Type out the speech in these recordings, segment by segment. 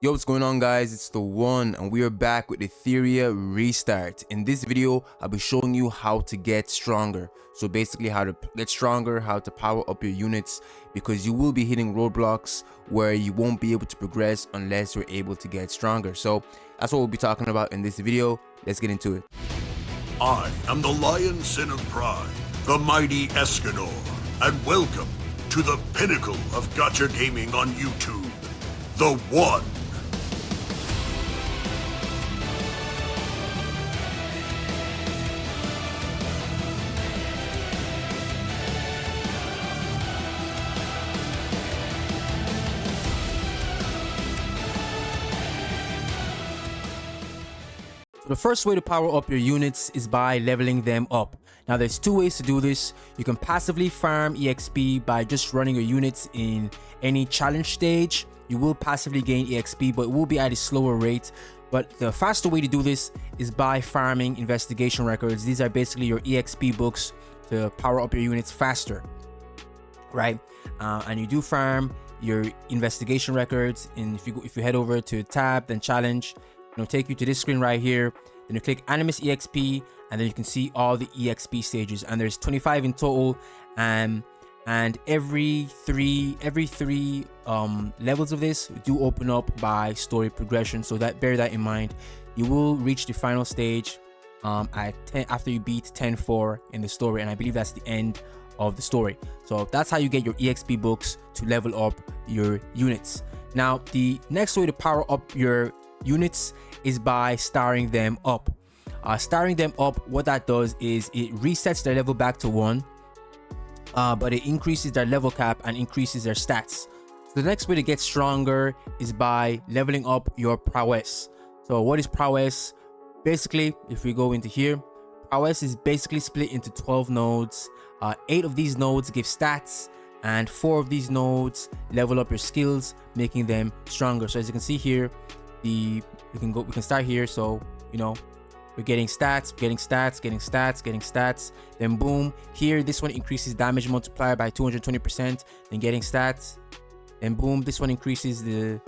Yo, what's going on, guys? It's the one, and we are back with Etheria Restart. In this video, I'll be showing you how to get stronger. So basically how to get stronger, how to power up your units, because you will be hitting roadblocks where you won't be able to progress unless you're able to get stronger. So that's what we'll be talking about in this video. Let's get into it. I am the Lion Sin of Pride, the mighty Escanor, and welcome to the pinnacle of Gacha gaming on YouTube, the One. The first way to power up your units is by leveling them up. Now there's two ways to do this. You can passively farm EXP by just running your units in any challenge stage. You will passively gain EXP, but it will be at a slower rate. But the faster way to do this is by farming investigation records. These are basically your EXP books to power up your units faster, right? And you do farm your investigation records, and if you head over to tab, then challenge, it'll take you to this screen right here. Then you click Animus EXP, and then you can see all the EXP stages, and there's 25 in total. And every three levels of this do open up by story progression, so that bear that in mind. You will reach the final stage at 10 after you beat 10-4 in the story, and I believe that's the end of the story. So that's how you get your EXP books to level up your units. Now the next way to power up your units is by starring them up. Starring them up, what that does is it resets their level back to 1, but it increases their level cap and increases their stats. So the next way to get stronger is by leveling up your prowess. So what is prowess? Basically, if we go into here, prowess is basically split into 12 nodes. 8 of these nodes give stats, and 4 of these nodes level up your skills, making them stronger. So as you can see here, we can start here. So we're getting stats, getting stats, then boom, here this one increases damage multiplier by 220%, then getting stats, then boom, this one increases the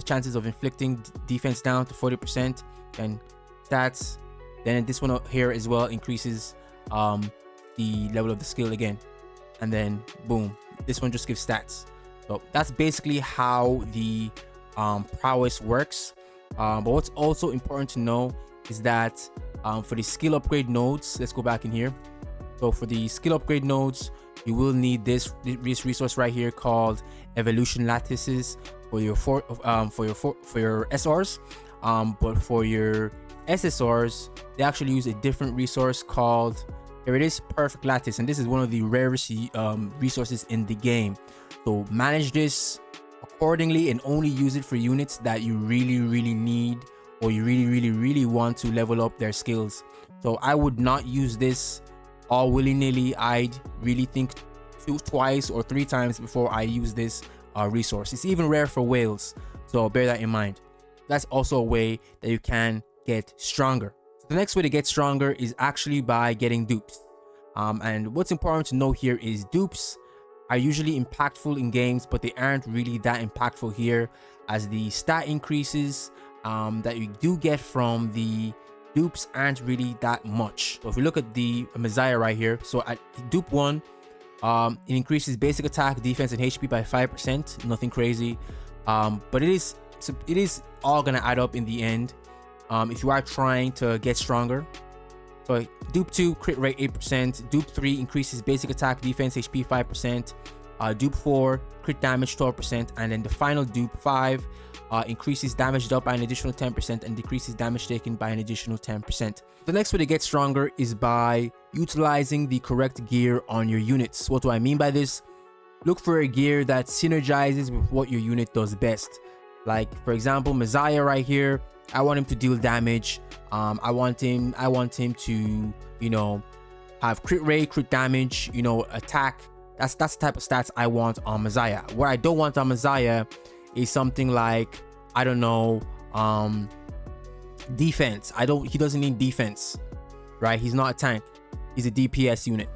chances of inflicting defense down to 40%, then stats, then this one here as well increases the level of the skill again, and then boom, this one just gives stats. So that's basically how the prowess works. But what's also important to know is that for the skill upgrade nodes, let's go back in here. So for the skill upgrade nodes, you will need this resource right here called evolution lattices for your SRs. But for your SSRs, they actually use a different resource called, here it is, perfect lattice, and this is one of the rarest resources in the game. So manage this accordingly and only use it for units that you really need, or you really want to level up their skills. So I would not use this all willy-nilly. I'd really think twice or 3 times before I use this resource. It's even rare for whales, so bear that in mind. That's also a way that you can get stronger. So the next way to get stronger is actually by getting dupes. And what's important to know here is dupes are usually impactful in games, but they aren't really that impactful here, as the stat increases that you do get from the dupes aren't really that much. So if we look at the Messiah right here, so at dupe 1, it increases basic attack, defense, and HP by 5%. Nothing crazy, but it is all gonna add up in the end if you are trying to get stronger. So dupe 2, crit rate 8%. Dupe 3 increases basic attack, defense, HP 5%. Dupe 4, crit damage 12%. And then the final dupe 5 increases damage dealt by an additional 10% and decreases damage taken by an additional 10%. The next way to get stronger is by utilizing the correct gear on your units. What do I mean by this? Look for a gear that synergizes with what your unit does best. Like for example, Messiah right here, I want him to deal damage. I want him to, have crit rate, crit damage, attack. That's the type of stats I want on Messiah. What I don't want on Messiah is something like, I don't know, defense. He doesn't need defense, right? He's not a tank. He's a DPS unit.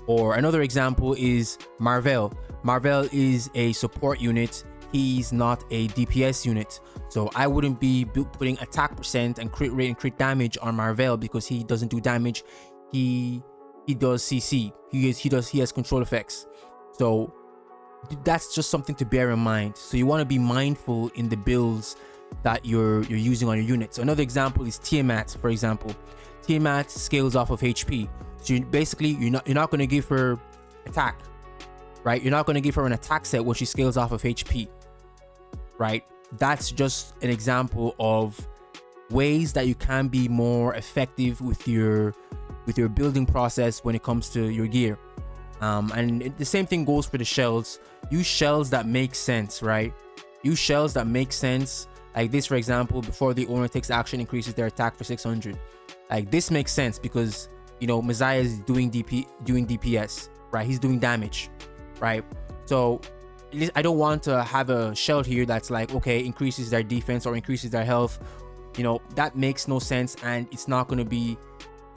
Or another example is Marvel. Marvel is a support unit. he's not a DPS unit. So I wouldn't be putting attack percent and crit rate and crit damage on Marvel because he doesn't do damage. He does CC. He has control effects. So that's just something to bear in mind. So you want to be mindful in the builds that you're using on your units. So another example is Tiamat, for example. Tiamat scales off of HP. So you're not going to give her attack, right? You're not going to give her an attack set when she scales off of HP, right? That's just an example of ways that you can be more effective with your building process when it comes to your gear. And the same thing goes for the shells. Use shells that make sense, right? Use shells that make sense. Like this, for example, before the owner takes action, increases their attack for 600. Like this makes sense because, you know, Messiah is doing DPS, right? He's doing damage, right? So I don't want to have a shell here that's like, okay, increases their defense or increases their health. You know, that makes no sense, and it's not going to be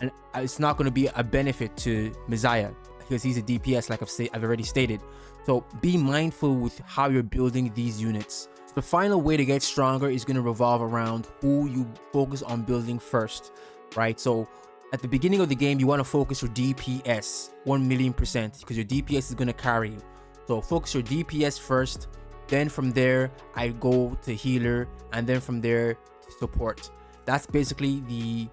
a benefit to Messiah because he's a DPS, like I've already stated. So be mindful with how you're building these units. The final way to get stronger is going to revolve around who you focus on building first, right? So at the beginning of the game, you want to focus your DPS 1,000,000% because your DPS is going to carry you. So focus your DPS first, then from there I go to healer, and then from there to support. That's basically the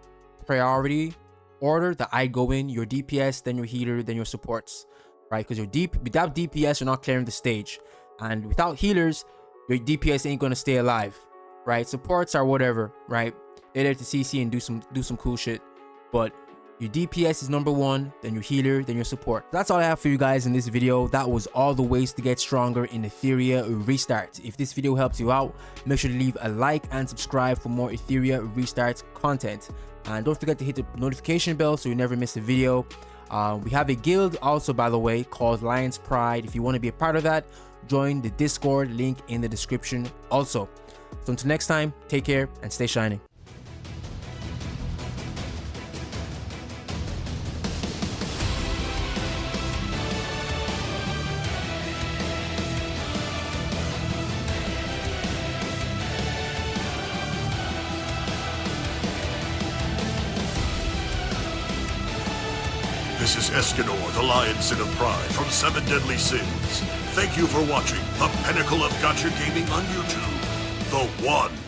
priority order that I go in: your DPS, then your healer, then your supports, right? Because without DPS, you're not clearing the stage, and without healers, your DPS ain't gonna stay alive, right? Supports are whatever, right? They're there to CC and do some cool shit, but your DPS is number one, then your healer, then your support. That's all I have for you guys in this video. That was all the ways to get stronger in Etheria Restart. If this video helps you out, make sure to leave a like and subscribe for more Etheria Restart content. And don't forget to hit the notification bell so you never miss a video. We have a guild also, by the way, called Lion's Pride. If you want to be a part of that, join the Discord, link in the description also. So until next time, take care and stay shining. This is Escanor, the Lion Sin of Pride from 7 Deadly Sins. Thank you for watching the pinnacle of Gacha gaming on YouTube, The One.